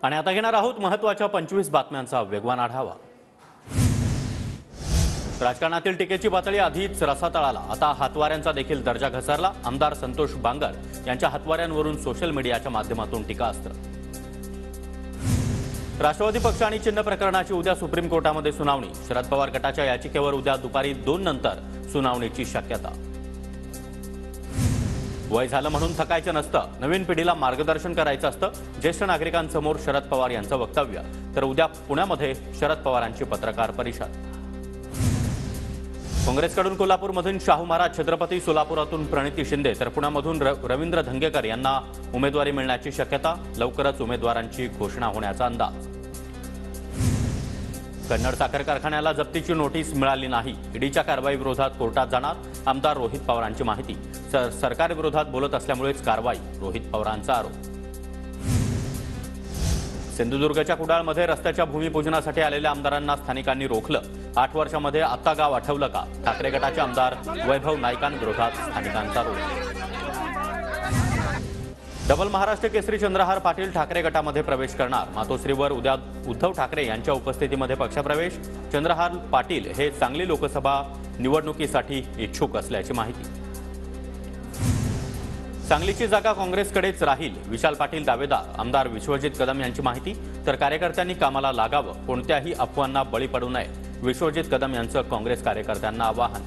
आणि आता घेणार आहोत महत्त्वाच्या 25 बातम्यांचा वेगवान आढावा। राजकारणातील टीकेची पातळी आधीच रसातळाला, आता हातवाऱ्यांचा देखील दर्जा घसरला। आमदार संतोष बांगर यांच्या हातवाऱ्यांवरून सोशल मीडियाच्या माध्यमातून टीकास्त्र। राष्ट्रवादी पक्ष आणि चिन्ह प्रकरणाची उद्या सुप्रीम कोर्टामध्ये सुनावणी। शरद पवार गटाच्या याचिकेवर उद्या दुपारी 2 नंतर सुनावणीची शक्यता। वय झालं म्हणून थकायचं नसतं, नवीन पिढीला मार्गदर्शन करायचं असतं, ज्येष्ठ नागरिकांसमोर शरद पवार यांचं वक्तव्य। तर उद्या पुण्यामध्ये शरद पवारांची पत्रकार परिषद। काँग्रेसकडून कोल्हापूरमधून शाहू महाराज छत्रपती, सोलापुरातून प्रणिती शिंदे तर पुण्यामधून रवींद्र धंगेकर यांना उमेदवारी मिळण्याची शक्यता। लवकरच उमेदवारांची घोषणा होण्याचा अंदाज। कन्नड साखर कारखान्याला जप्तीची नोटीस मिळाली नाही, ईडीच्या कारवाई विरोधात कोर्टात जाणार। आमदार रोहित पवारांची माहिती। सरकार विरोधात बोलत असल्यामुळेच कारवाई, रोहित पवारांचा आरोप। सिंधुदुर्गच्या कुडाळमध्ये रस्त्याच्या भूमिपूजनासाठी आलेल्या आमदारांना स्थानिकांनी रोखलं। 8 वर्षांमध्ये आता गाव आठवलं का? ठाकरे गटाचे आमदार वैभव नाईकांविरोधात स्थानिकांचा रोष। डबल महाराष्ट्र केसरी चंद्रहार पाटील ठाकरे गटामध्ये प्रवेश करणार। मातोश्रीवर उद्या उद्धव ठाकरे यांच्या उपस्थितीमध्ये पक्षप्रवेश। चंद्रहार पाटील हे सांगली लोकसभा निवडणुकीसाठी इच्छुक असल्याची माहिती। सांगलीची जागा काँग्रेसकडेच राहील, विशाल पाटील दावेदार। आमदार विश्वजित कदम यांची माहिती। तर कार्यकर्त्यांनी कामाला लागावं, कोणत्याही अफवांना बळी पडू नये, विश्वजित कदम यांचं काँग्रेस कार्यकर्त्यांना आवाहन।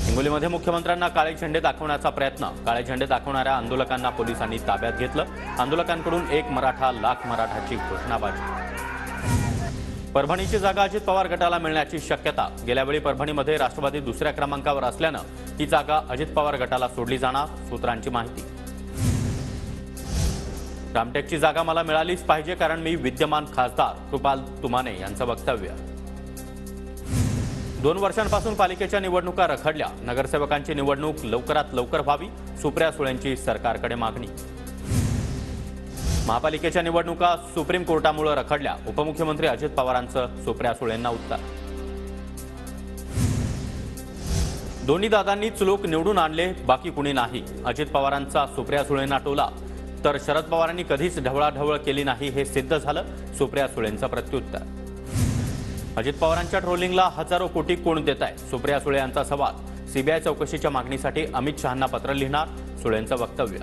हिंगोलीमध्ये मुख्यमंत्र्यांना काळे झेंडे दाखवण्याचा प्रयत्न। काळे झेंडे दाखवणाऱ्या आंदोलकांना पोलिसांनी ताब्यात घेतलं। आंदोलकांकडून 1 मराठा लाख मराठाची घोषणाबाजी। परभणीची जागा अजित पवार गटाला मिळण्याची शक्यता। गेल्यावेळी परभणीमध्ये राष्ट्रवादी दुसऱ्या क्रमांकावर असल्यानं ही जागा अजित पवार गटाला सोडली जाणार, सूत्रांची माहिती। रामटेकची जागा मला मिळालीच पाहिजे, कारण मी विद्यमान खासदार, कृपाल तुमाने यांचं वक्तव्य। 2 वर्षांपासून पालिकेच्या निवडणुका रखडल्या, नगरसेवकांची निवडणूक लवकरात लवकर व्हावी, सुप्रिया सुळेंची सरकारकडे मागणी। महापालिकेच्या निवडणुका सुप्रीम कोर्टामुळे रखडल्या, उपमुख्यमंत्री अजित पवारांचं सुप्रिया सुळेंना उत्तर। दोन्ही दादांनीच लोक निवडून आणले, बाकी कुणी नाही, अजित पवारांचा सुप्रिया सुळेंना टोला। तर शरद पवारांनी कधीच ढवळाढवळ केली नाही हे सिद्ध झालं, सुप्रिया सुळेंचं प्रत्युत्तर। अजित पवारांच्या ट्रोलिंगला हजारो कोटी कोण देत आहे? सुप्रिया सुळे यांचा सवाल। सीबीआय चौकशीच्या मागणीसाठी अमित शहांना पत्र लिहिणार, सुळेंचं वक्तव्य।